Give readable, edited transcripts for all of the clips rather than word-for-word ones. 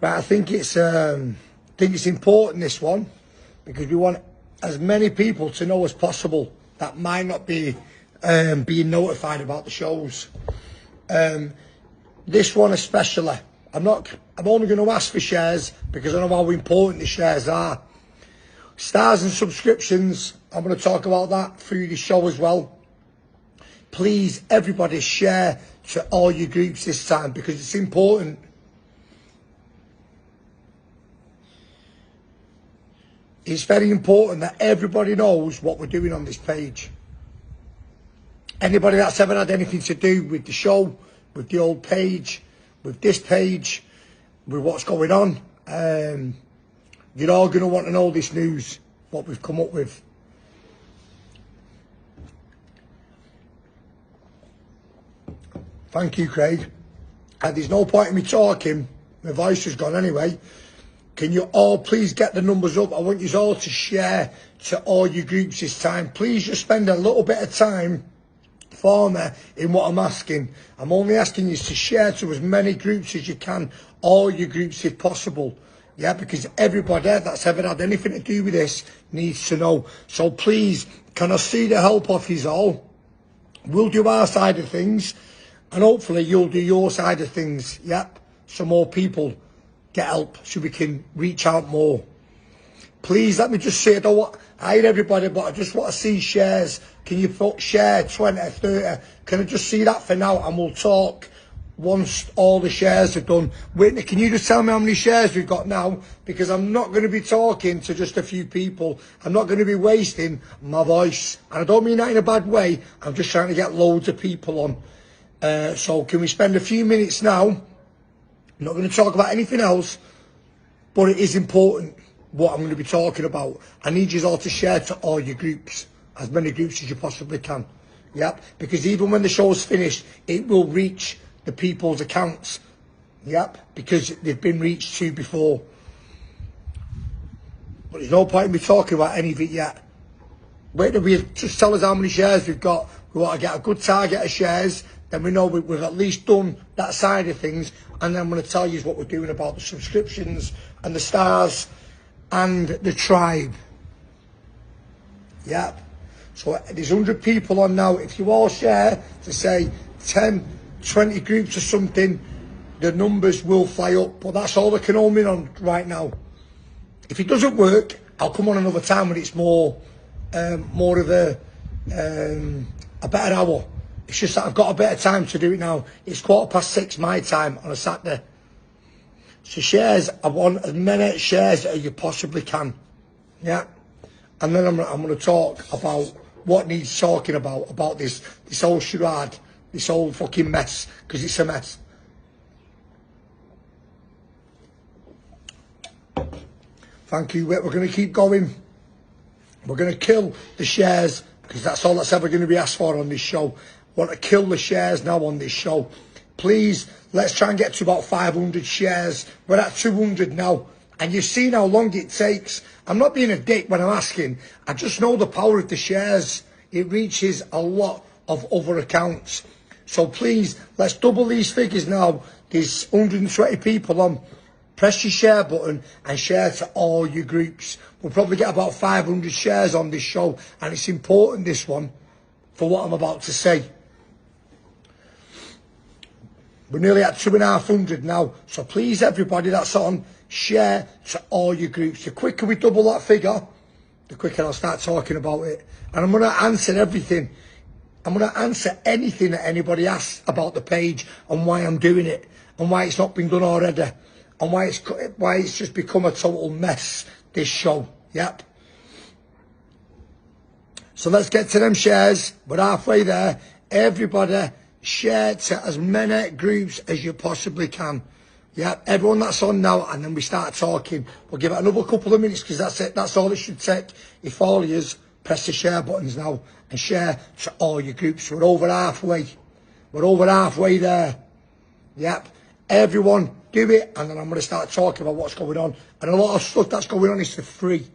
Right, I think it's important, this one, because we want as many people to know as possible that might not be being notified about the shows. This one especially, I'm only going to ask for shares because I know how important the shares are. Stars and subscriptions, I'm going to talk about that through the show as well. Please, everybody, share to all your groups this time because it's important. It's very important that everybody knows what we're doing on this page. Anybody that's ever had anything to do with the show, with the old page, with this page, with what's going on, you're all going to want to know this news, what we've come up with. Thank you, Craig. And there's no point in me talking. My voice has gone anyway. Can you all please get the numbers up? I want you all to share to all your groups this time. Please just spend a little bit of time for me in what I'm asking. I'm only asking you to share to as many groups as you can, all your groups if possible. Yeah, because everybody that's ever had anything to do with this needs to know. So please, can I see the help of you all? We'll do our side of things, and hopefully you'll do your side of things. Yep, so more people get help, so we can reach out more. Please let me just say, I hear everybody, but I just want to see shares. Can you put share 20, 30? Can I just see that for now, and we'll talk once all the shares are done. Whitney, can you just tell me how many shares we've got now? Because I'm not going to be talking to just a few people. I'm not going to be wasting my voice. And I don't mean that in a bad way. I'm just trying to get loads of people on. So can we spend a few minutes now? I'm not going to talk about anything else, but it is important what I'm going to be talking about. I need you all to share to all your groups, as many groups as you possibly can. Yep, because even when the show's finished, it will reach the people's accounts. Yep, because they've been reached to before. But there's no point in me talking about any of it yet. Wait till we just tell us how many shares we've got. We want to get a good target of shares. Then we know we've at least done that side of things. And then I'm going to tell you what we're doing about the subscriptions and the stars and the tribe. Yep. So there's 100 people on now. If you all share to say 10, 20 groups or something, the numbers will fly up. But that's all I can home in on right now. If it doesn't work, I'll come on another time when it's more of a better hour. It's just that I've got a bit of time to do it now. It's 6:15 my time on a Saturday. So shares, I want as many shares as you possibly can. Yeah. And then I'm going to talk about what needs talking about this whole charade, this whole fucking mess, because it's a mess. Thank you. We're going to keep going. We're going to kill the shares, because that's all that's ever going to be asked for on this show. I want to kill the shares now on this show. Please, let's try and get to about 500 shares. We're at 200 now. And you've seen how long it takes. I'm not being a dick when I'm asking. I just know the power of the shares. It reaches a lot of other accounts. So please, let's double these figures now. There's 120 people on. Press your share button and share to all your groups. We'll probably get about 500 shares on this show. And it's important, this one, for what I'm about to say. We're nearly at 250 now. So please, everybody that's on, share to all your groups. The quicker we double that figure, the quicker I'll start talking about it. And I'm going to answer everything. I'm going to answer anything that anybody asks about the page and why I'm doing it and why it's not been done already and why it's just become a total mess, this show. Yep. So let's get to them shares. We're halfway there. Everybody, share to as many groups as you possibly can. Yeah, everyone that's on now, and then we start talking. We'll give it another couple of minutes because that's it. That's all it should take. If all of you press the share buttons now and share to all your groups. We're over halfway. We're over halfway there. Yep. Everyone do it, and then I'm going to start talking about what's going on. And a lot of stuff that's going on is for free.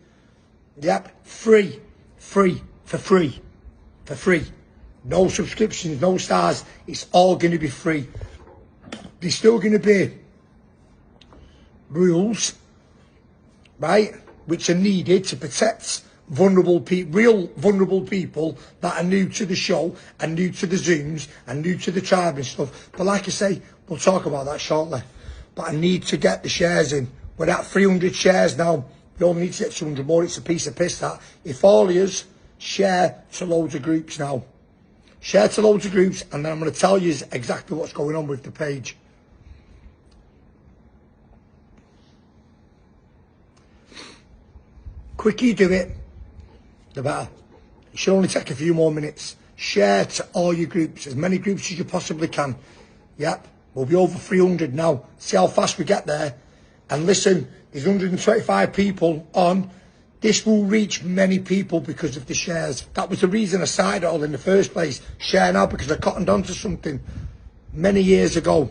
Yep. Free. Free. For free. For free. No subscriptions, no stars. It's all going to be free. There's still going to be rules, right, which are needed to protect vulnerable people, real vulnerable people that are new to the show and new to the Zooms and new to the tribe and stuff. But like I say, we'll talk about that shortly. But I need to get the shares in. We're at 300 shares now. We only need to get 200 more. It's a piece of piss, that. If all of us share to loads of groups now. Share to loads of groups, and then I'm going to tell you exactly what's going on with the page. Quicker you do it, the better. It should only take a few more minutes. Share to all your groups, as many groups as you possibly can. Yep, we'll be over 300 now. See how fast we get there. And listen, there's 125 people on. This will reach many people because of the shares. That was the reason I started it all in the first place. Share now, because I cottoned onto something many years ago.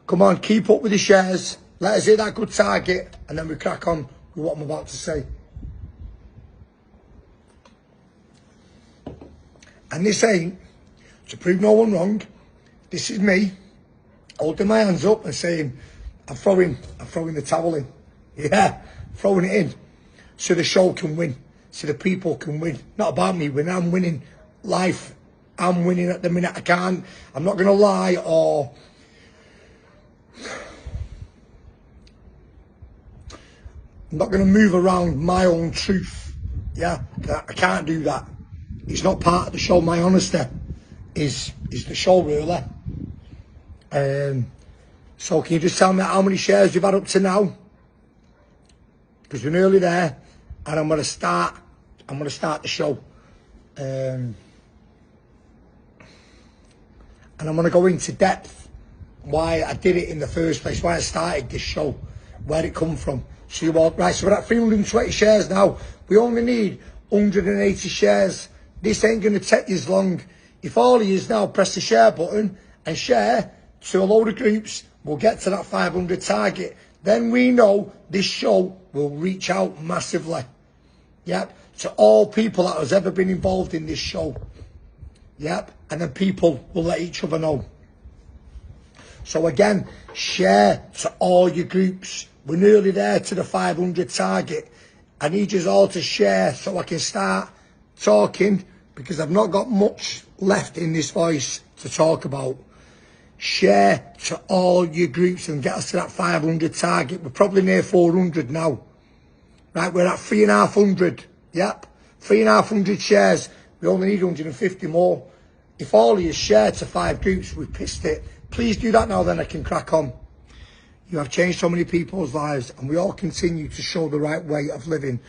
Come on, keep up with the shares. Let us hit that good target, and then we crack on with what I'm about to say. And this ain't to prove no one wrong. This is me holding my hands up and saying, I'm throwing the towel in. Yeah, throwing it in so the show can win, so the people can win. Not about me winning, I'm winning life. I'm winning at the minute. I'm not going to lie or I'm not going to move around my own truth. Yeah, I can't do that. It's not part of the show. My honesty is the show, really. So can you just tell me how many shares you've had up to now? Because we're nearly there, and I'm gonna start the show. And I'm gonna go into depth why I did it in the first place, why I started this show, where it come from. So you walk right, so we're at 320 shares now. We only need 180 shares. This ain't gonna take you as long. If all of you now press the share button and share to a load of groups, we'll get to that 500 target. Then we know this show will reach out massively. Yep. To all people that has ever been involved in this show. Yep. And then people will let each other know. So again, share to all your groups. We're nearly there to the 500 target. I need you all to share so I can start talking, because I've not got much left in this voice to talk about. Share to all your groups and get us to that 500 target. We're probably near 400 now. Right, we're at 350. Yep, 350 shares. We only need 150 more. If all of you share to 5 groups, we've pissed it. Please do that now, then I can crack on. You have changed so many people's lives, and we all continue to show the right way of living.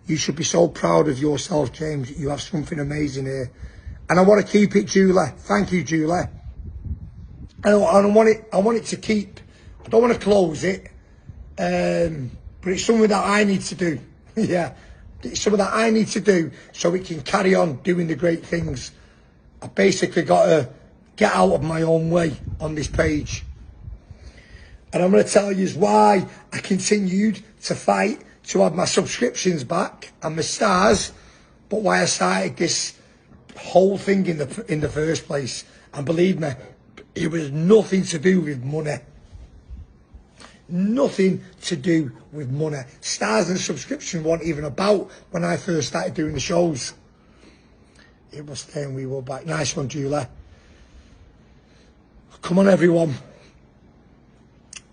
You should be so proud of yourself, James. You have something amazing here. And I want to keep it, Julie. Thank you, Julie. I want it to keep. I don't want to close it. But it's something that I need to do. Yeah. It's something that I need to do so it can carry on doing the great things. I basically got to get out of my own way on this page. And I'm going to tell you why I continued to fight to have my subscriptions back and my stars, but why I started this whole thing in the first place. And believe me, it was nothing to do with money. Nothing to do with money. Stars and subscription weren't even about when I first started doing the shows. It was then we were back. Nice one, Julie. Come on, everyone.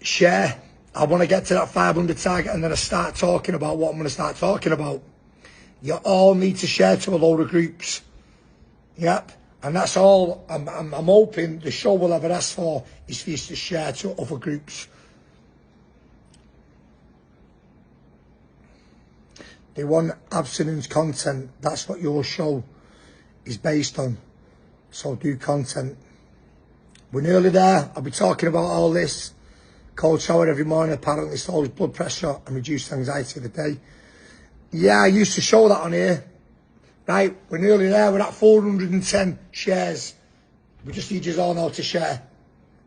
Share. I want to get to that 500 target, and then I start talking about what I'm going to start talking about. You all need to share to a load of groups. Yep. And that's all I'm hoping the show will ever ask for, is for you to share to other groups. They want abstinence content. That's what your show is based on. So do content. We're nearly there. I'll be talking about all this. Cold shower every morning apparently slows blood pressure and reduces anxiety of the day. Yeah, I used to show that on here. Right, we're nearly there. We're at 410 shares. We just need you all now to share.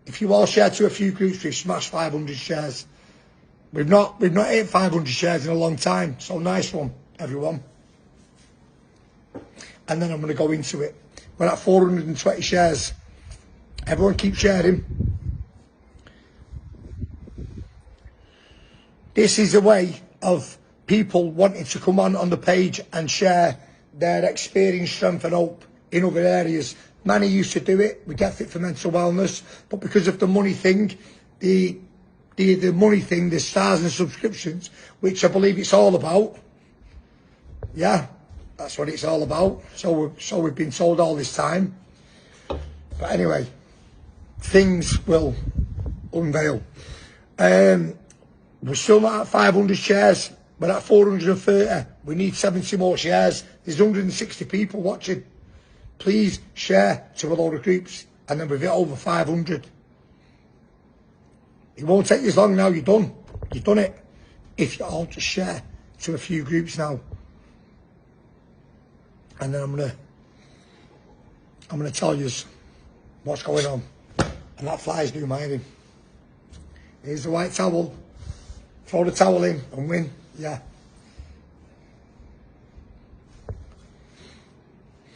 If you all share to a few groups, we've smashed 500 shares. We've not hit 500 shares in a long time. So nice one, everyone. And then I'm going to go into it. We're at 420 shares. Everyone keep sharing. This is a way of people wanting to come on the page and share their experience, strength and hope in other areas. Many used to do it. We get fit for mental wellness, but because of the money thing, the money thing, the stars and subscriptions, which I believe it's all about. Yeah, that's what it's all about. So we've been told all this time. But anyway, things will unveil. We're still not at 500 shares. We're at 430. We need 70 more shares. There's 160 people watching. Please share to a load of groups, and then we've hit over 500. It won't take you as long now. You're done. You've done it. If you all just share to a few groups now, and then I'm gonna tell you what's going on. And that fly's do minding. Here's the white towel. Throw the towel in and win. Yeah.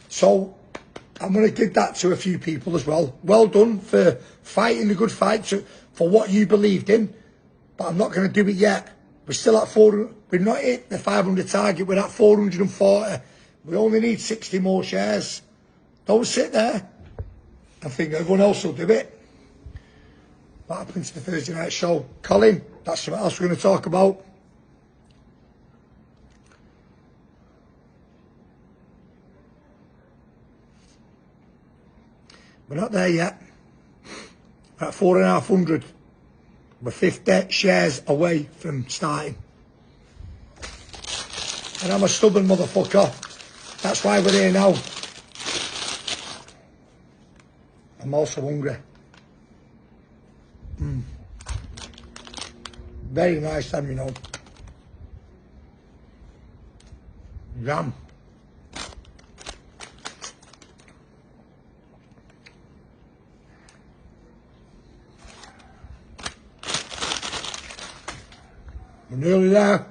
So I'm going to give that to a few people as well. Well done for fighting the good fight for what you believed in. But I'm not going to do it yet. We're still at 400. We've not hit the 500 target. We're at 440. We only need 60 more shares. Don't sit there and think everyone else will do it. What happened to the Thursday night show? Colin, that's what else we're going to talk about. We're not there yet. We're at 4,500. We're 50 shares away from starting. And I'm a stubborn motherfucker. That's why we're here now. I'm also hungry. Very nice time, you know. Yum. We're nearly there.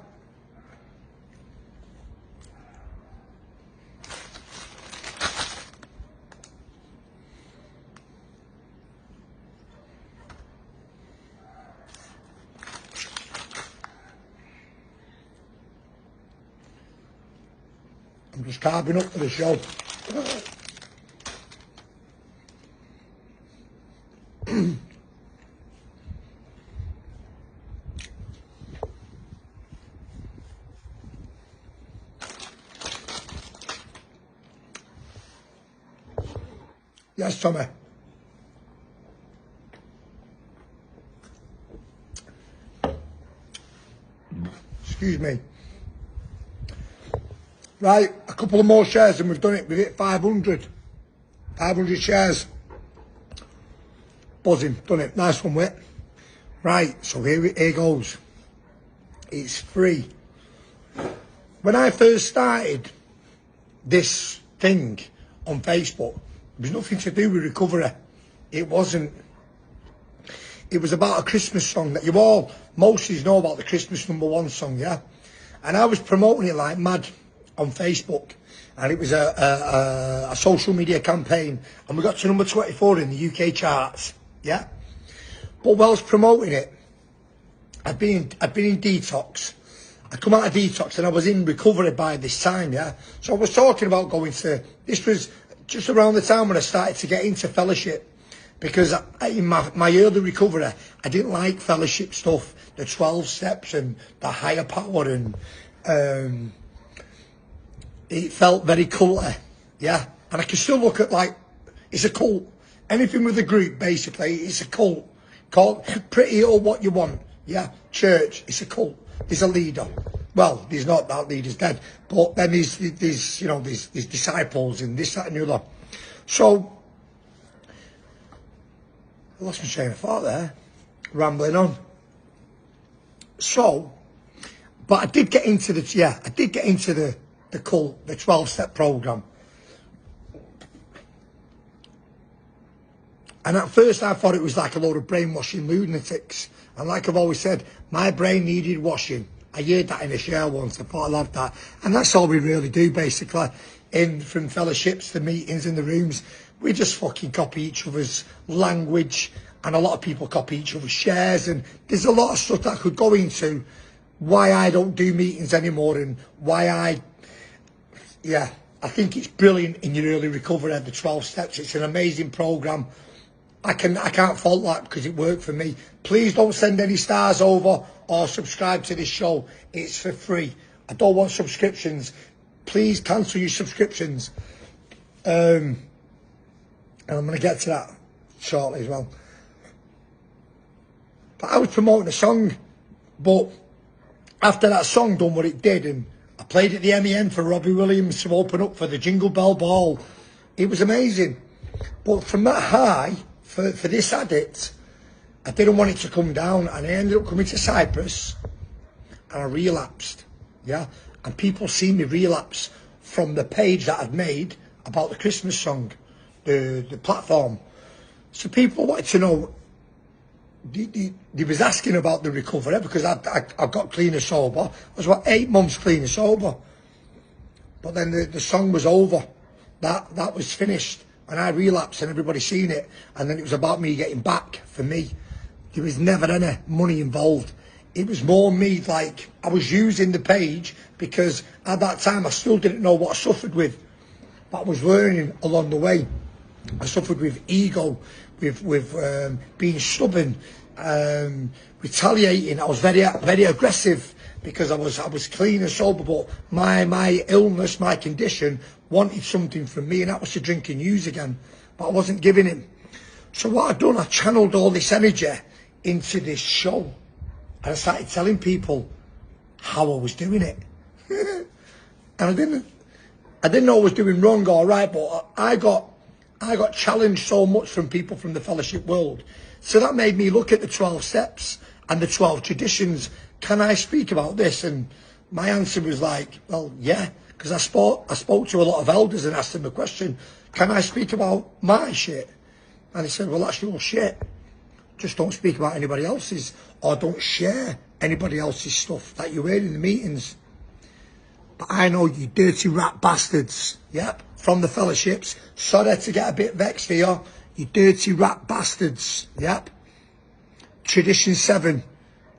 I'm just carving up for the show. Yes, Tommy. Excuse me. Right, a couple of more shares and we've done it. We've hit 500. 500 shares. Buzzing, done it. Nice one, Whit. Right, so here goes. It's free. When I first started this thing on Facebook, it was nothing to do with recovery. It wasn't. It was about a Christmas song that you all, most of you know about, the Christmas #1 song, yeah? And I was promoting it like mad on Facebook. And it was a social media campaign. And we got to number 24 in the UK charts, yeah? But whilst promoting it, I'd been in detox. I come out of detox and I was in recovery by this time, yeah? So I was talking about going to, this was just around the time when I started to get into fellowship, because in my early recovery, I didn't like fellowship stuff, the 12 steps and the higher power, and it felt very culty, yeah? And I can still look at, like, it's a cult. Anything with a group, basically, it's a cult. Called pretty or what you want, yeah? Church, it's a cult. There's a leader. Well, there's not, that leader's dead. But then there's you know, there's disciples and this, that and the other. So, I lost my train of thought there. Rambling on. So, but I did get into the cult, the 12-step program. And at first I thought it was like a load of brainwashing lunatics. And like I've always said, my brain needed washing. I heard that in a share once. I thought I loved that. And that's all we really do, basically. From fellowships, the meetings, in the rooms, we just fucking copy each other's language. And a lot of people copy each other's shares. And there's a lot of stuff that I could go into. why I don't do meetings anymore and why I think it's brilliant in your early recovery, the 12 steps. It's an amazing program. I can't fault that because it worked for me. Please don't send any stars over or subscribe to this show. It's for free. I don't want subscriptions. Please cancel your subscriptions. And I'm going to get to that shortly as well. But I was promoting a song, but after that song done what it did, and I played at the MEN for Robbie Williams to open up for the Jingle Bell Ball, it was amazing. But from that high, for this addict, I didn't want it to come down, and I ended up coming to Cyprus, and I relapsed, yeah? And people see me relapse from the page that I'd made about the Christmas song, the platform. So people wanted to know, they was asking about the recovery because I got clean and sober. I was about 8 months clean and sober. But then the song was over. That was finished. And I relapsed and everybody seen it. And then it was about me getting back for me. There was never any money involved. It was more me, like, I was using the page because at that time I still didn't know what I suffered with. But I was learning along the way. I suffered with ego, with being stubborn, retaliating. I was very aggressive because I was clean and sober, but my illness, my condition wanted something from me, and that was to drink and use again. But I wasn't giving him. So what I'd done, I channeled all this energy into this show, and I started telling people how I was doing it. And I didn't know I was doing wrong or right, but I got challenged so much from people from the fellowship world. So that made me look at the 12 steps and the 12 traditions. Can I speak about this? And my answer was like, well, yeah, because I spoke to a lot of elders and asked them a question. Can I speak about my shit? And they said, well, that's your shit. Just don't speak about anybody else's, or don't share anybody else's stuff that you hear in the meetings. But I know you dirty rat bastards, yep, from the fellowships. Sorry to get a bit vexed here. You dirty rat bastards, yep. Tradition 7,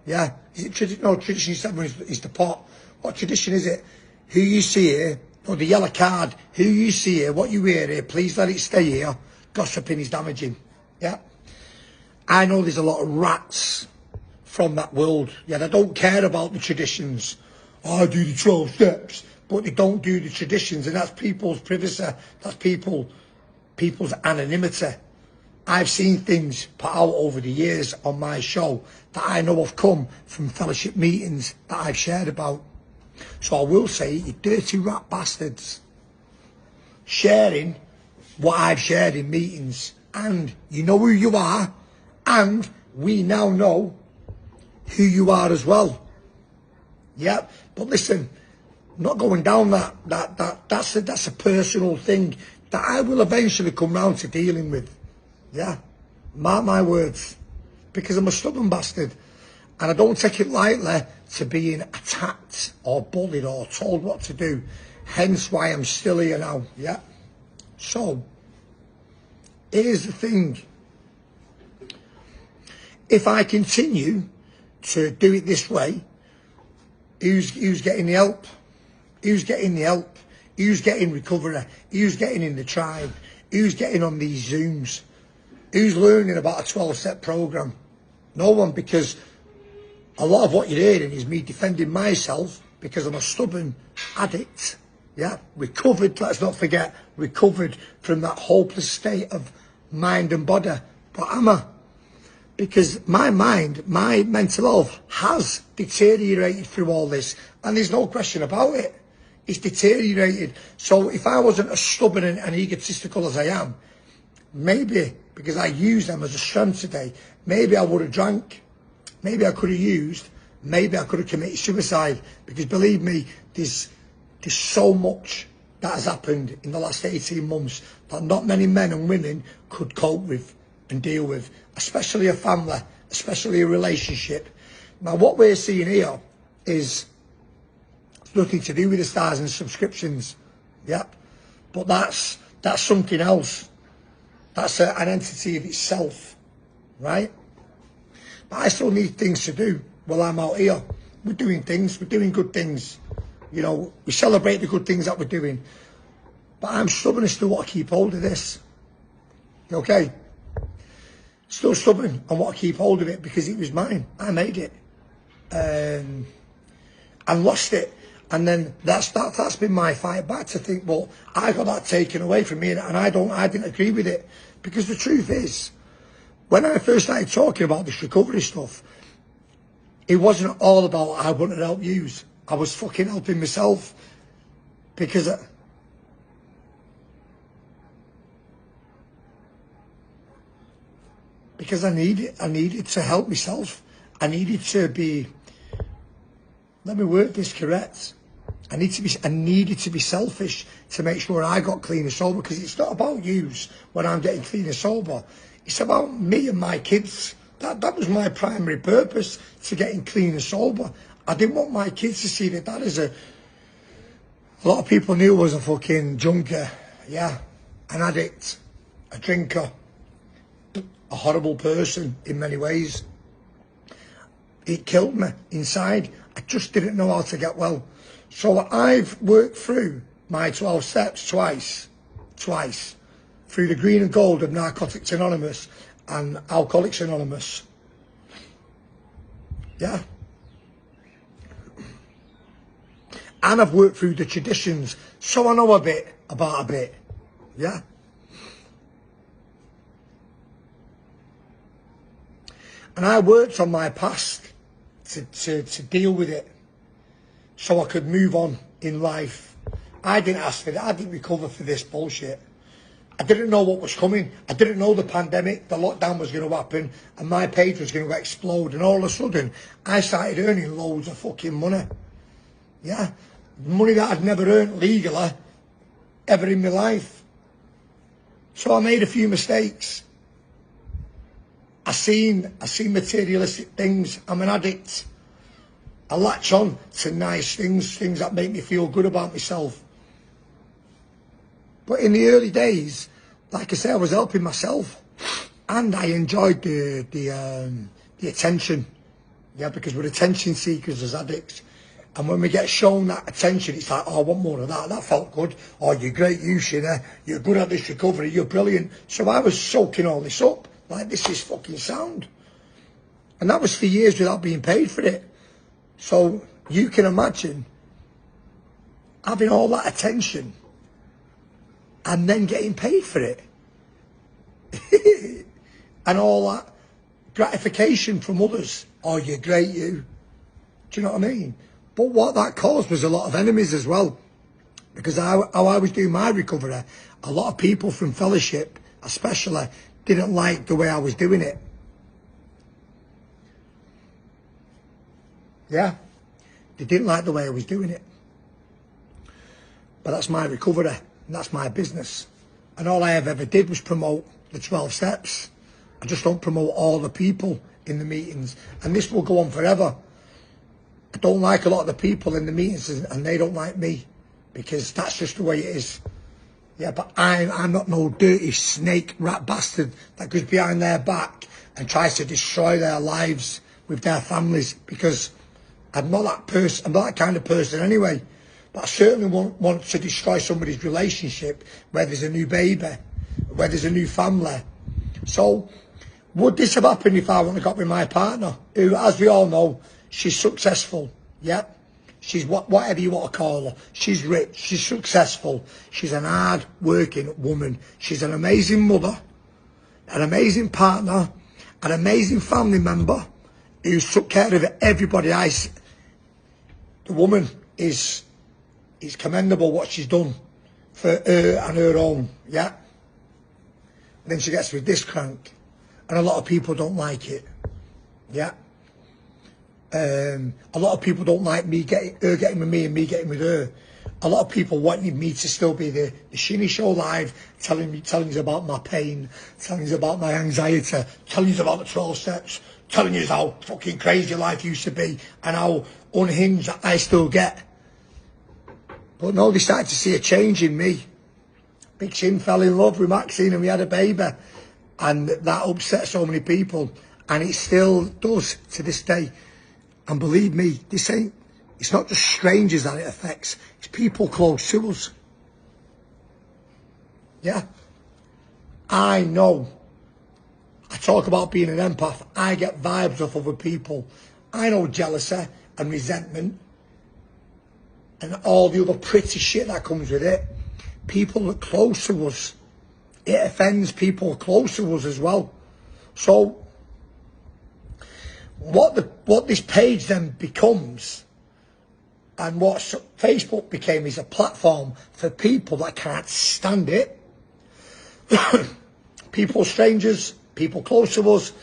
yeah. Tradition 7 is the pot. What tradition is it? Who you see here, or the yellow card, who you see here, what you hear here, please let it stay here. Gossiping is damaging, yeah. I know there's a lot of rats from that world, yeah, they don't care about the traditions. I do the 12 steps, but they don't do the traditions, and that's people's privacy, that's people's anonymity. I've seen things put out over the years on my show that I know have come from fellowship meetings that I've shared about. So I will say, you dirty rat bastards, sharing what I've shared in meetings, and you know who you are, and we now know who you are as well. Yep, but listen, I'm not going down that's a personal thing that I will eventually come round to dealing with. Yeah, mark my words, because I'm a stubborn bastard, and I don't take it lightly to being attacked or bullied or told what to do. Hence why I'm still here now. Yeah. So here's the thing. If I continue to do it this way, who's getting the help? Who's getting the help? Who's getting recovery? Who's getting in the tribe? Who's getting on these Zooms? Who's learning about a 12-step program? No one, because a lot of what you're hearing is me defending myself because I'm a stubborn addict. Yeah, recovered, let's not forget, recovered from that hopeless state of mind and body. But am I? Because my mind, my mental health has deteriorated through all this, and there's no question about it. It's deteriorated. So if I wasn't as stubborn and egotistical as I am, maybe because I used them as a strength today, maybe I would have drank, maybe I could have used, maybe I could have committed suicide. Because believe me, there's so much that has happened in the last 18 months that not many men and women could cope with and deal with, especially a family, especially a relationship. Now what we're seeing here is nothing to do with the stars and subscriptions, yep, but that's something else. That's an entity of itself, right? But I still need things to do while I'm out here. we're doing things, we're doing good things. You know, we celebrate the good things that we're doing. But I'm stubborn and still want to keep hold of this. Okay? Still stubborn and want to keep hold of it because it was mine. I made it. And lost it. And then that's been my fight back to think, well, I got that taken away from me and I didn't agree with it. Because the truth is, when I first started talking about this recovery stuff, it wasn't all about I wanted to help you. I was fucking helping myself because I needed to help myself. I needed to be, let me word this correct. I needed to be selfish to make sure I got clean and sober, because it's not about you when I'm getting clean and sober. It's about me and my kids. That was my primary purpose, to getting clean and sober. I didn't want my kids to see that as a lot of people knew I was a fucking junkie, yeah, an addict, a drinker, a horrible person in many ways. It killed me inside. I just didn't know how to get well. So I've worked through my 12 steps twice, through the green and gold of Narcotics Anonymous and Alcoholics Anonymous. Yeah. And I've worked through the traditions, so I know a bit about a bit. Yeah. And I worked on my past to deal with it, so I could move on in life. I didn't ask for that. I didn't recover for this bullshit. I didn't know what was coming. I didn't know the pandemic, the lockdown was going to happen, and my page was going to explode. And all of a sudden, I started earning loads of fucking money. Yeah. Money that I'd never earned legally ever in my life. So I made a few mistakes. I seen materialistic things. I'm an addict. I latch on to nice things that make me feel good about myself. But in the early days, like I say, I was helping myself, and I enjoyed the attention. Yeah, because we're attention seekers as addicts. And when we get shown that attention, it's like, oh, I want more of that. That felt good. Oh, you're great, you, Shinny. You're good at this recovery. You're brilliant. So I was soaking all this up. Like, this is fucking sound. And that was for years without being paid for it. So you can imagine having all that attention and then getting paid for it. And all that gratification from others. Oh, you're great, you. Do you know what I mean? But what that caused was a lot of enemies as well. Because how I was doing my recovery, a lot of people from fellowship, especially, didn't like the way I was doing it. Yeah. They didn't like the way I was doing it. But that's my recovery, and that's my business. And all I ever did was promote the 12 steps. I just don't promote all the people in the meetings. And this will go on forever. I don't like a lot of the people in the meetings, and they don't like me, because that's just the way it is. Yeah, but I'm not no dirty snake rat bastard that goes behind their back and tries to destroy their lives with their families, because I'm not that person. I'm not that kind of person anyway. But I certainly won't want to destroy somebody's relationship where there's a new baby, where there's a new family. So would this have happened if I wouldn't have got with my partner, who, as we all know, she's successful, yeah? She's whatever you want to call her. She's rich, she's successful. She's an hard-working woman. She's an amazing mother, an amazing partner, an amazing family member who's took care of everybody. The woman is commendable what she's done for her and her own, yeah? And then she gets with this crank, and a lot of people don't like it, yeah? A lot of people don't like her getting with me and me getting with her. A lot of people wanted me to still be the Shinny Show live, telling you about my pain, telling you about my anxiety, telling you about the 12 steps, telling you how fucking crazy life used to be and how unhinged I still get. But no, they started to see a change in me. Big Shin fell in love with Maxine and we had a baby. And that upset so many people. And it still does to this day. And believe me, it's not just strangers that it affects, it's people close to us. Yeah. I know. I talk about being an empath. I get vibes off other people. I know jealousy and resentment and all the other pretty shit that comes with it. People that are close to us, it offends people close to us as well. So what this page then becomes, and what Facebook became, is a platform for people that can't stand it. People, strangers, people close to us.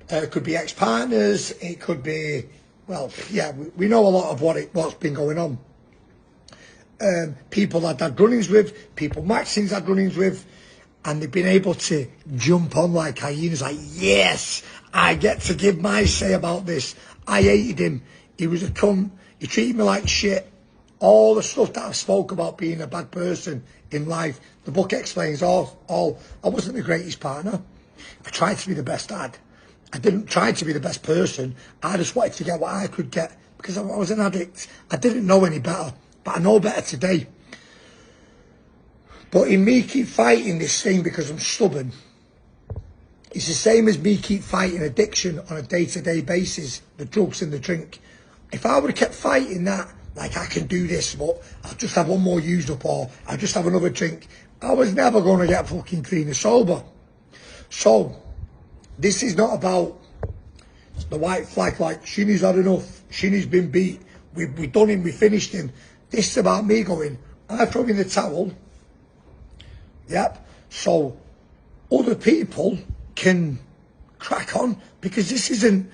It could be ex-partners. It could be, well, yeah, we know a lot of what's been going on. People I'd had run-ins with, people Maxine's had run-ins with, and they've been able to jump on like hyenas, like, yes, I get to give my say about this. I hated him. He was a cunt. He treated me like shit. All the stuff that I spoke about being a bad person in life, the book explains all. I wasn't the greatest partner. I tried to be the best dad. I didn't try to be the best person. I just wanted to get what I could get because I was an addict. I didn't know any better, but I know better today. But in me keep fighting this thing because I'm stubborn, it's the same as me keep fighting addiction on a day-to-day basis, the drugs and the drink. If I would have kept fighting that, like I can do this, but I'll just have one more used up or I'll just have another drink, I was never going to get fucking clean and sober. So, this is not about the white flag, like Shinny's had enough, Shinny's been beat, we've done him, we finished him. This is about me going, I throw in the towel, yep, so other people can crack on, because this isn't,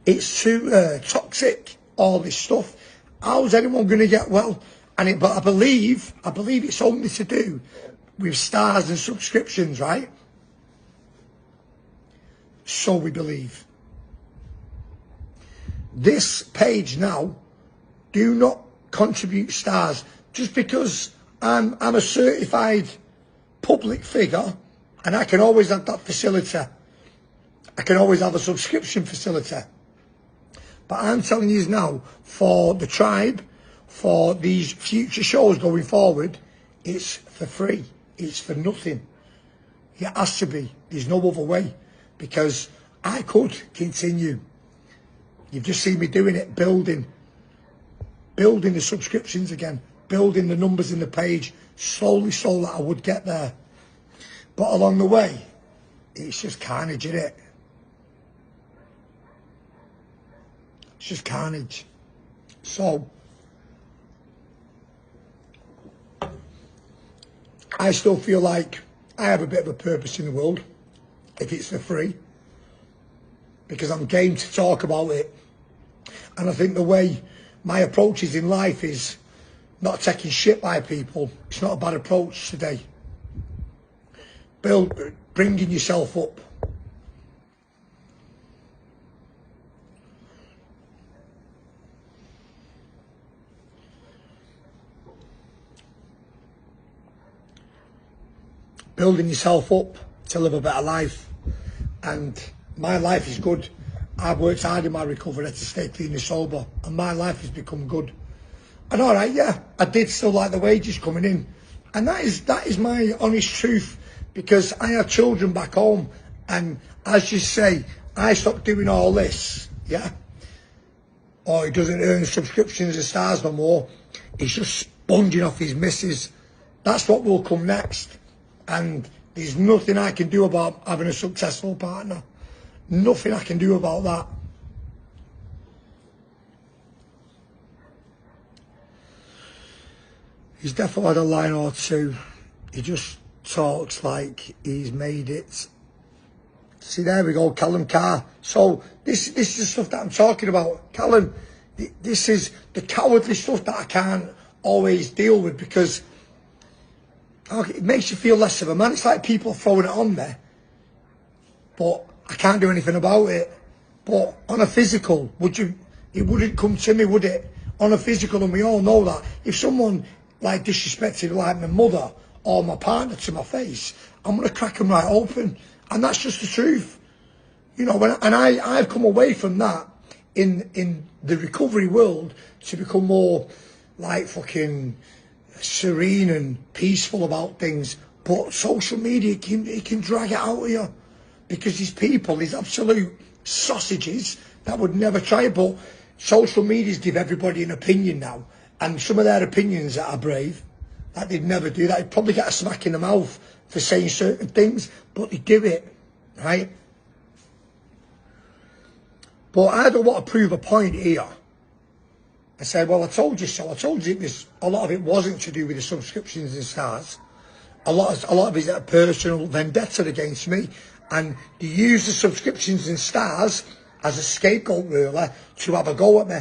it's too toxic, all this stuff. How's anyone going to get well? But I believe it's only to do with stars and subscriptions, right? So we believe. This page now, do not contribute stars. Just because I'm a certified public figure and I can always have that facility. I can always have a subscription facility. But I'm telling you now, for the tribe, for these future shows going forward, it's for free. It's for nothing. It has to be. There's no other way. Because I could continue. You've just seen me doing it, building the subscriptions again, building the numbers in the page, slowly, so that I would get there. But along the way, it's just carnage, isn't it? It's just carnage. So, I still feel like I have a bit of a purpose in the world, if it's for free, because I'm game to talk about it. And I think the way my approach is in life is not taking shit by people. It's not a bad approach today. Bringing yourself up. Building yourself up to live a better life. And my life is good. I've worked hard in my recovery to stay clean and sober, and my life has become good. And all right, yeah, I did still like the wages coming in, and that is my honest truth, because I have children back home, and as you say, I stopped doing all this, yeah, or he doesn't earn subscriptions and stars no more. He's just sponging off his missus. That's what will come next, and there's nothing I can do about having a successful partner. Nothing I can do about that. He's definitely had a line or two. He just talks like he's made it. See, there we go, Callum Carr. So this is the stuff that I'm talking about. Callum, this is the cowardly stuff that I can't always deal with, because it makes you feel less of a man. It's like people throwing it on me, but I can't do anything about it. But on a physical, it wouldn't come to me, would it? On a physical, and we all know that. If someone like disrespected like my mother or my partner to my face, I'm going to crack them right open. And that's just the truth. You know, and I've come away from that in the recovery world to become more like fucking serene and peaceful about things. But social media, it can drag it out of you, because these people, these absolute sausages that would never try it. But social medias give everybody an opinion now, and some of their opinions that are brave, that they'd never do that. They'd probably get a smack in the mouth for saying certain things, but they do it, right? But I don't want to prove a point here. I say, well, I told you so. I told you a lot of it wasn't to do with the subscriptions and stars. A lot of it is a personal vendetta against me, and they use the subscriptions and stars as a scapegoat, really, to have a go at me.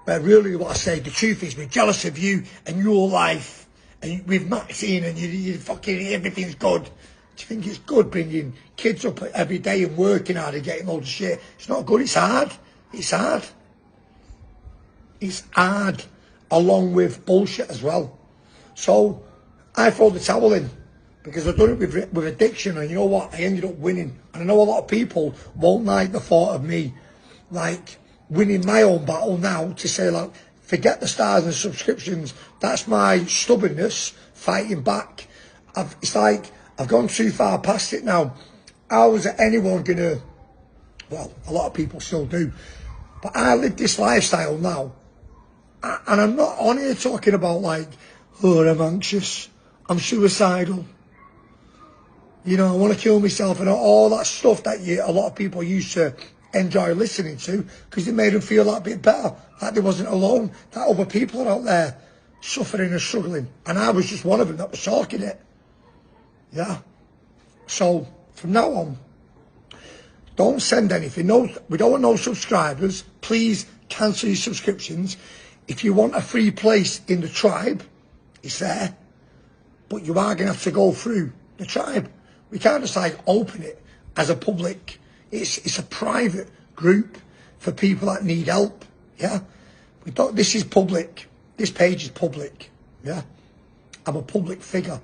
But really, what I say, the truth is, we're jealous of you and your life, and with Maxine, and you fucking everything's good. Do you think it's good bringing kids up every day and working hard and getting loads of shit? It's not good. It's hard. It's hard. It's hard, along with bullshit as well. So I throw the towel in, because I've done it with addiction, and you know what? I ended up winning. And I know a lot of people won't like the thought of me, like, winning my own battle now, to say, like, forget the stars and subscriptions. That's my stubbornness fighting back. It's like I've gone too far past it now. How is anyone gonna? Well, a lot of people still do, but I live this lifestyle now, and I'm not on here talking about like, oh, I'm anxious, I'm suicidal, you know, I want to kill myself, and all that stuff that a lot of people used to enjoy listening to, because it made them feel that bit better, like they wasn't alone, that other people are out there suffering and struggling, and I was just one of them that was talking it. Yeah. So from now on, don't send anything. No, we don't want no subscribers. Please cancel your subscriptions. If you want a free place in the tribe, it's there, but you are going to have to go through the tribe. We can't just like open it as a public. It's a private group for people that need help. Yeah, we don't. This is public. This page is public. Yeah, I'm a public figure.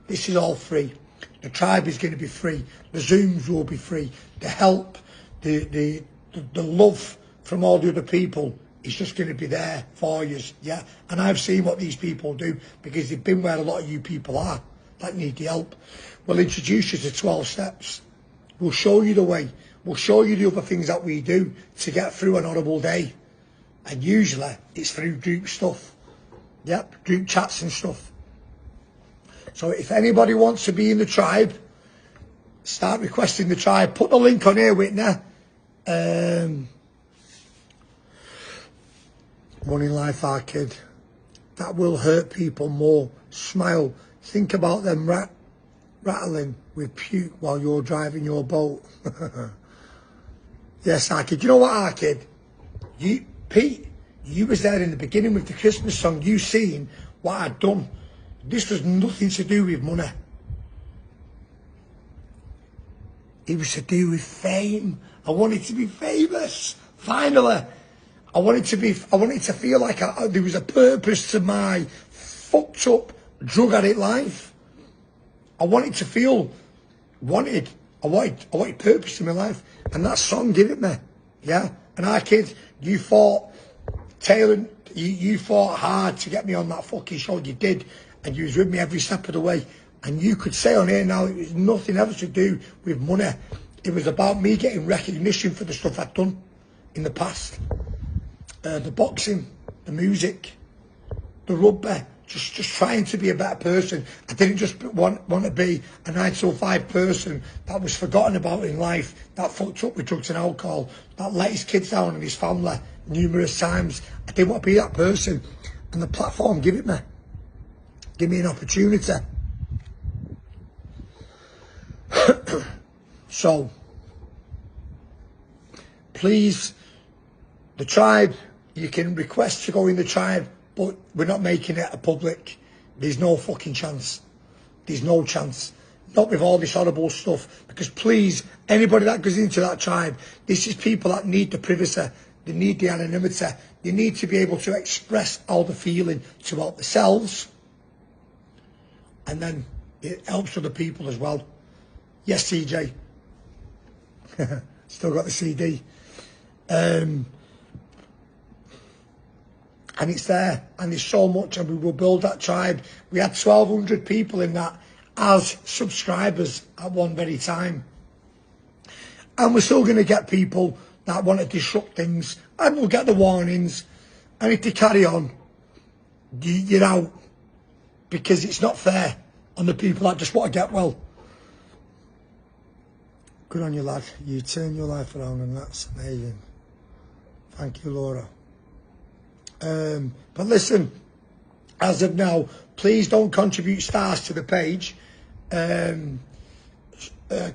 This is all free. The tribe is going to be free. The Zooms will be free. The help, the love from all the other people is just going to be there for you. Yeah, and I've seen what these people do, because they've been where a lot of you people are that need the help. We'll introduce you to 12 steps. We'll show you the way. We'll show you the other things that we do to get through an horrible day. And usually it's through group stuff. Yep, group chats and stuff. So if anybody wants to be in the tribe, start requesting the tribe. Put the link on here, Whitney. One in life, our kid. That will hurt people more. Smile. Think about them rattling with puke while you're driving your boat. Yes, our kid. You know what, our kid? Pete, you was there in the beginning with the Christmas song. You seen what I'd done. This was nothing to do with money. It was to do with fame. I wanted to be famous. Finally. I wanted to feel like there was a purpose to my fucked up drug addict life. I wanted to feel I wanted purpose in my life. And that song gave it me. Yeah. And our kids, you fought, Taylor, you fought hard to get me on that fucking show. You did. And you was with me every step of the way. And you could say on here now, it was nothing else to do with money. It was about me getting recognition for the stuff I'd done in the past. The boxing, the music, the rugby, just trying to be a better person. I didn't just want to be a 9 to 5 person that was forgotten about in life, that fucked up with drugs and alcohol, that let his kids down and his family numerous times. I didn't want to be that person. And the platform gave it me. Give me an opportunity. So, please, the tribe, you can request to go in the tribe, but we're not making it a public. There's no fucking chance. There's no chance. Not with all this horrible stuff. Because please, anybody that goes into that tribe, this is people that need the privacy. They need the anonymity. They need to be able to express all the feeling to help themselves. And then it helps other people as well. Yes, CJ. Still got the CD. And it's there, and there's so much, and we will build that tribe. We had 1,200 people in that as subscribers at one very time. And we're still going to get people that want to disrupt things, and we'll get the warnings. And if they carry on, you're out, because it's not fair on the people that just want to get well. Good on you, lad. You turn your life around, and that's amazing. Thank you, Laura. But listen, as of now, please don't contribute stars to the page.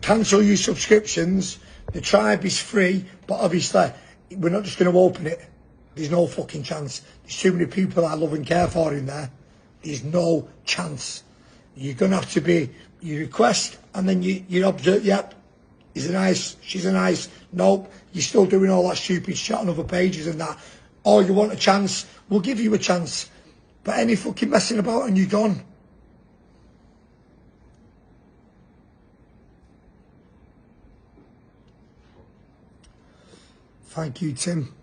Cancel your subscriptions. The tribe is free, but obviously we're not just going to open it. There's no fucking chance. There's too many people I love and care for in there. There's no chance. You're going to have to be, you request, and then you observe, yep, he's a nice, she's a nice, nope, you're still doing all that stupid shit on other pages and that. Or you want a chance, we'll give you a chance. But any fucking messing about and you're gone. Thank you, Tim.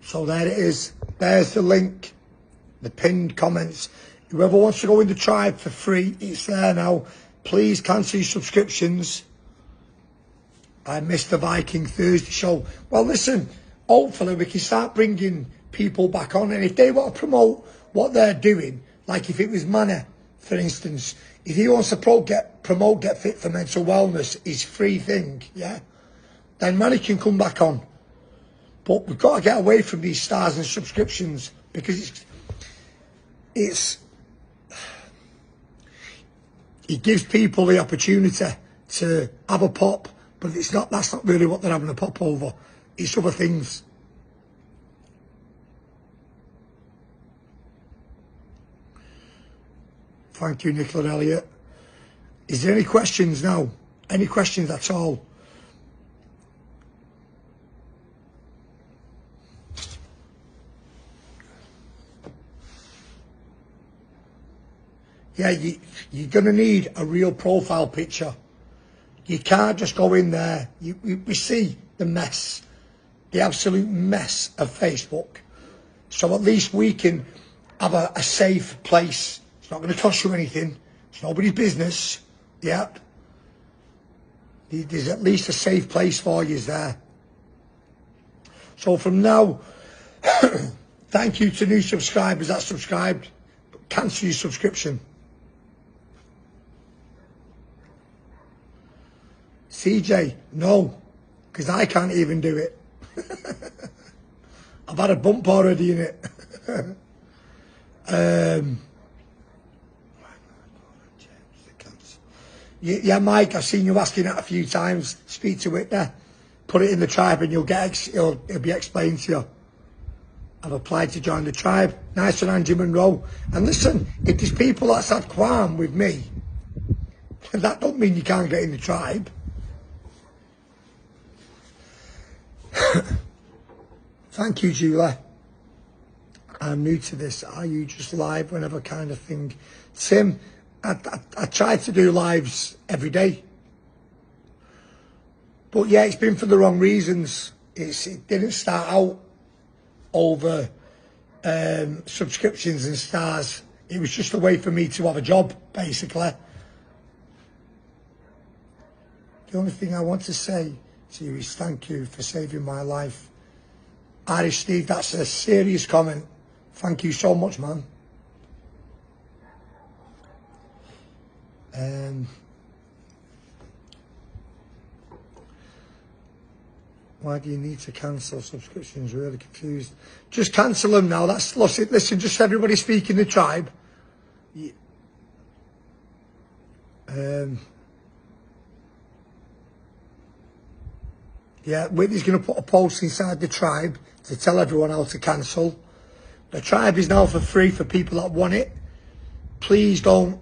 So there it is. There's the link, the pinned comments. Whoever wants to go in the tribe for free, it's there now. Please cancel your subscriptions. I missed the Viking Thursday show. Well, listen, hopefully we can start bringing people back on. And if they want to promote what they're doing, like if it was Manna, for instance, if he wants to promote Get Fit for Mental Wellness, his free thing, yeah, then Manna can come back on. But we've got to get away from these stars and subscriptions, because it gives people the opportunity to have a pop, but that's not really what they're having a pop over. It's other things. Thank you, Nicola Elliott. Is there any questions now? Any questions at all? Yeah, you're going to need a real profile picture. You can't just go in there. We see the mess, the absolute mess of Facebook. So at least we can have a safe place. It's not going to cost you anything. It's nobody's business. Yep. There's at least a safe place for you there. So from now, thank you to new subscribers that subscribed. Cancel your subscription. CJ, no, because I can't even do it. I've had a bump already in it. Yeah, Mike, I've seen you asking that a few times. Speak to it there. Put it in the tribe and it'll be explained to you. I've applied to join the tribe. Nice one, Angie Monroe. And listen, if there's people that's had qualm with me, that don't mean you can't get in the tribe. Thank you, Julie. I'm new to this. Are you just live whenever kind of thing? Tim, I try to do lives every day. But yeah, it's been for the wrong reasons. It didn't start out over subscriptions and stars. It was just a way for me to have a job, basically. The only thing I want to say to you is thank you for saving my life. Irish Steve, that's a serious comment. Thank you so much, man. Why do you need to cancel subscriptions? Really confused. Just cancel them now. That's listen. Just everybody speak in the tribe. Yeah, Whitney's going to put a post inside the tribe to tell everyone how to cancel. The tribe is now for free for people that want it. Please don't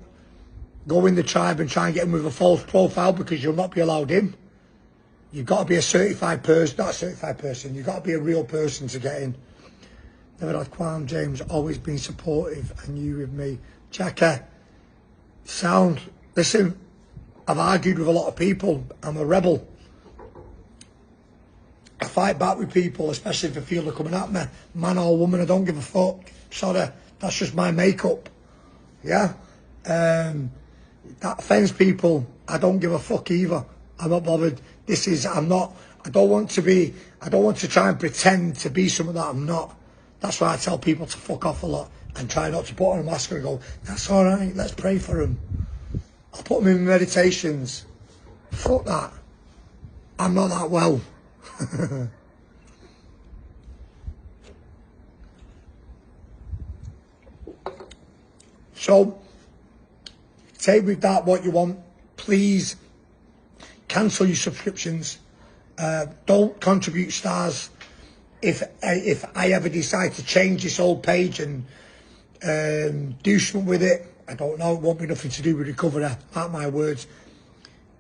go in the tribe and try and get in with a false profile, because you'll not be allowed in. You've got to be a certified person, not a certified person. You've got to be a real person to get in. Never had qualm, James. Always been supportive, and you with me. Jacka, sound. Listen, I've argued with a lot of people. I'm a rebel. I fight back with people, especially if I feel they're coming at me. Man or woman, I don't give a fuck. Sorry, that's just my makeup. Yeah? That offends people. I don't give a fuck either. I'm not bothered. I don't want to try and pretend to be someone that I'm not. That's why I tell people to fuck off a lot and try not to put on a mask and go, that's all right, let's pray for them. I'll put them in meditations. Fuck that. I'm not that well. So, take with that what you want. Please cancel your subscriptions. Don't contribute stars. If I ever decide to change this old page and do something with it, I don't know, it won't be nothing to do with recovery, mark my words.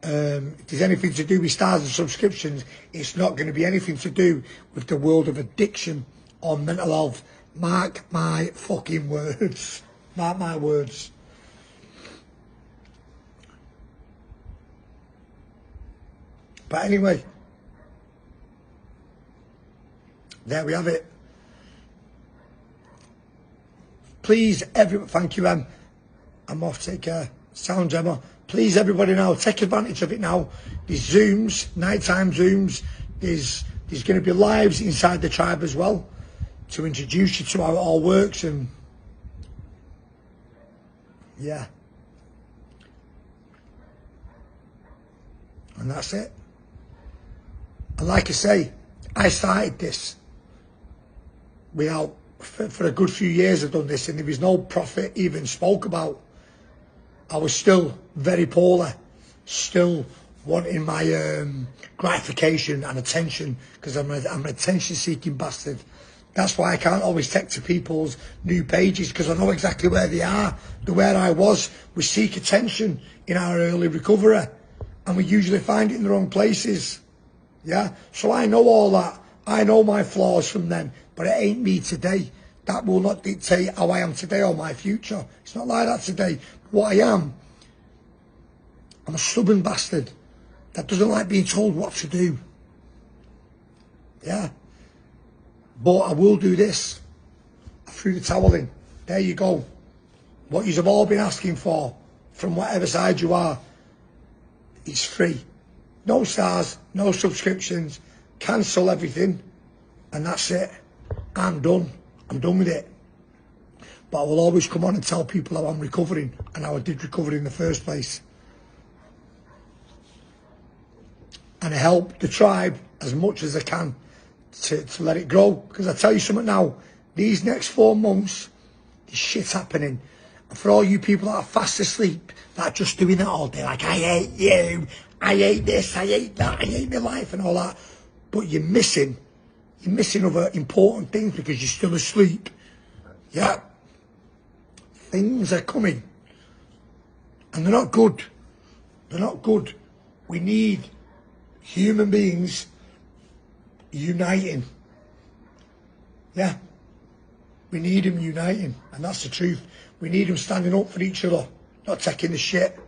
If there's anything to do with stars and subscriptions, it's not going to be anything to do with the world of addiction or mental health. Mark my fucking words. Mark my words. But anyway, there we have it. Please, thank you, Em. I'm off, take care. Sound, Gemma. Please, everybody now, take advantage of it now. There's Zooms, nighttime Zooms. There's going to be lives inside the tribe as well to introduce you to how it all works, and yeah. And that's it. And like I say, I started this without, for a good few years I've done this, and there was no profit even spoke about. I was still very poorly, still wanting my gratification and attention, because I'm an attention-seeking bastard. That's why I can't always take to people's new pages, because I know exactly where they are. Where I was, we seek attention in our early recovery, and we usually find it in the wrong places. Yeah, so I know all that. I know my flaws from then, but it ain't me today. That will not dictate how I am today or my future. It's not like that today. What I am, I'm a stubborn bastard that doesn't like being told what to do. Yeah. But I will do this. I threw the towel in. There you go. What you've all been asking for, from whatever side you are, it's free. No stars, no subscriptions, cancel everything, and that's it. I'm done. I'm done with it. But I will always come on and tell people how I'm recovering and how I did recover in the first place. And I help the tribe as much as I can to let it grow. Because I tell you something now, these next 4 months, there's shit happening. And for all you people that are fast asleep, that are just doing that all day, like, I hate you, I hate this, I hate that, I hate my life and all that. But you're missing other important things because you're still asleep. Yeah. Things are coming. And they're not good. They're not good. We need human beings uniting. Yeah. We need them uniting. And that's the truth. We need them standing up for each other, not taking the shit.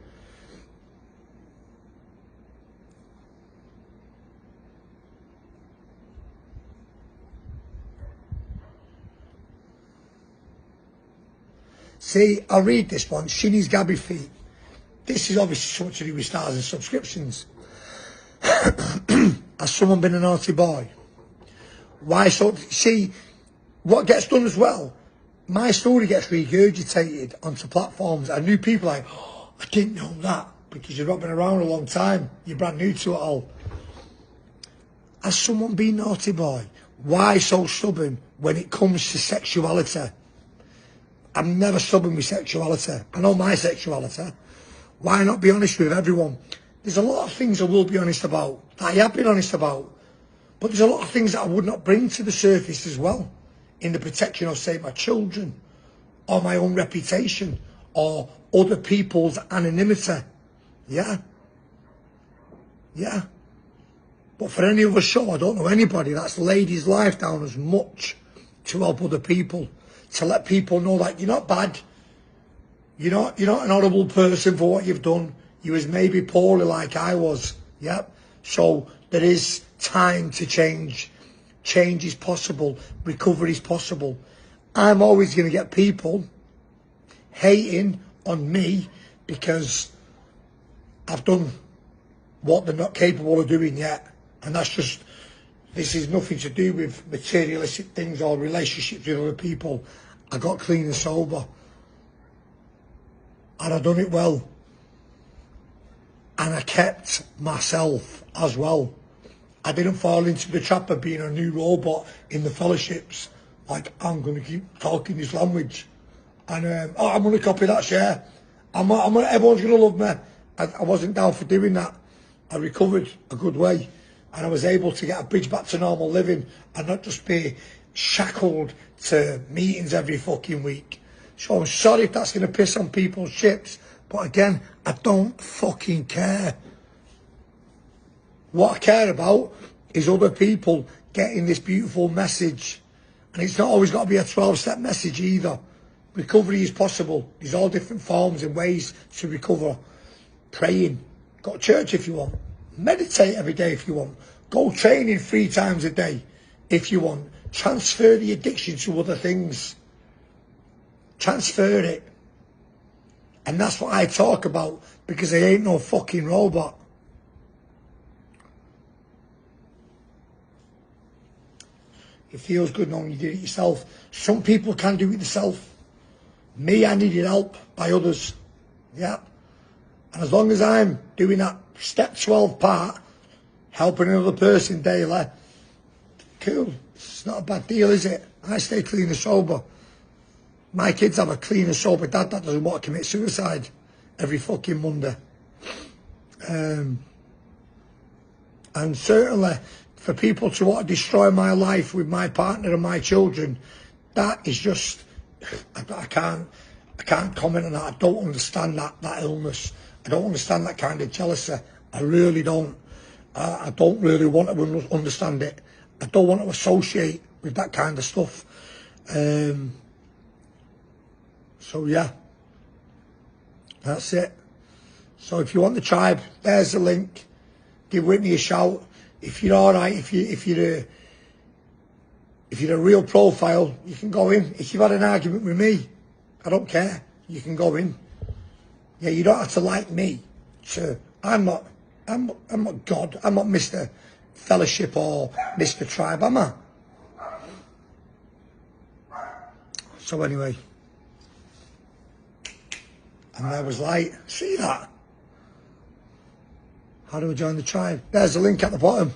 See, I'll read this one. Shinny's Gabby feet. This is obviously something to do with stars and subscriptions. Has someone been a naughty boy? Why so? See, what gets done as well, my story gets regurgitated onto platforms, and new people are like, oh, I didn't know that, because you've not been around a long time. You're brand new to it all. Has someone been naughty boy? Why so stubborn when it comes to sexuality? I'm never stubborn with sexuality. I know my sexuality. Why not be honest with everyone? There's a lot of things I will be honest about, that I have been honest about. But there's a lot of things that I would not bring to the surface as well, in the protection of, say, my children, or my own reputation, or other people's anonymity. Yeah. Yeah. But for any other show, I don't know anybody that's laid his life down as much to help other people, to let people know that you're not bad. You're not an horrible person for what you've done. You was maybe poorly like I was. Yep. So there is time to change. Change is possible. Recovery is possible. I'm always going to get people hating on me because I've done what they're not capable of doing yet. And that's just, this is nothing to do with materialistic things or relationships with other people. I got clean and sober. And I done it well. And I kept myself as well. I didn't fall into the trap of being a new robot in the fellowships. Like, I'm going to keep talking this language. And I'm going to copy that share. Everyone's going to love me. I wasn't down for doing that. I recovered a good way. And I was able to get a bridge back to normal living and not just be shackled to meetings every fucking week. So I'm sorry if that's going to piss on people's chips. But again, I don't fucking care. What I care about is other people getting this beautiful message. And it's not always got to be a 12-step message either. Recovery is possible. There's all different forms and ways to recover. Praying. Go to church if you want. Meditate every day if you want. Go training 3 times a day if you want. Transfer the addiction to other things. Transfer it. And that's what I talk about because I ain't no fucking robot. It feels good knowing you did it yourself. Some people can do it themselves. Me, I needed help by others. Yeah. And as long as I'm doing that step 12 part, helping another person daily, cool. It's not a bad deal, is it? I stay clean and sober. My kids have a clean and sober dad that doesn't want to commit suicide every fucking Monday. And certainly for people to want to destroy my life with my partner and my children, that is just, I can't comment on that. I don't understand that illness. I don't understand that kind of jealousy. I really don't. I don't really want to understand it. I don't want to associate with that kind of stuff. So yeah, that's it. So if you want the tribe, there's the link. Give Whitney a shout. If you're all right, if you're a real profile, you can go in. If you've had an argument with me, I don't care. You can go in. Yeah, you don't have to like me. So I'm not God. I'm not Mr. Fellowship or Mr. Tribe, am I? So anyway. And there was light. See that? How do we join the tribe? There's the link at the bottom.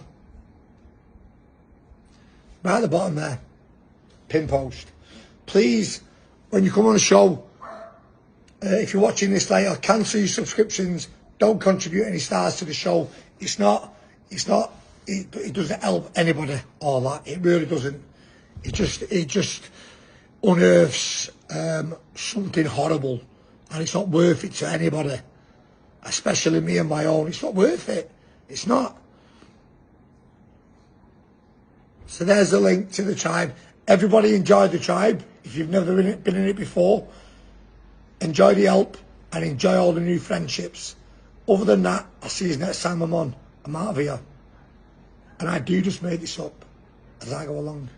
Right at the bottom there. Pin post. Please, when you come on the show, if you're watching this later, cancel your subscriptions. Don't contribute any stars to the show. It doesn't help anybody, all that. It really doesn't. It just unearths something horrible. And it's not worth it to anybody, especially me and my own. It's not worth it. It's not. So there's the link to the tribe. Everybody enjoy the tribe. If you've never been in it before, enjoy the help and enjoy all the new friendships. Other than that, I'll see you next time I'm on. I'm out of here. And I do just make this up as I go along.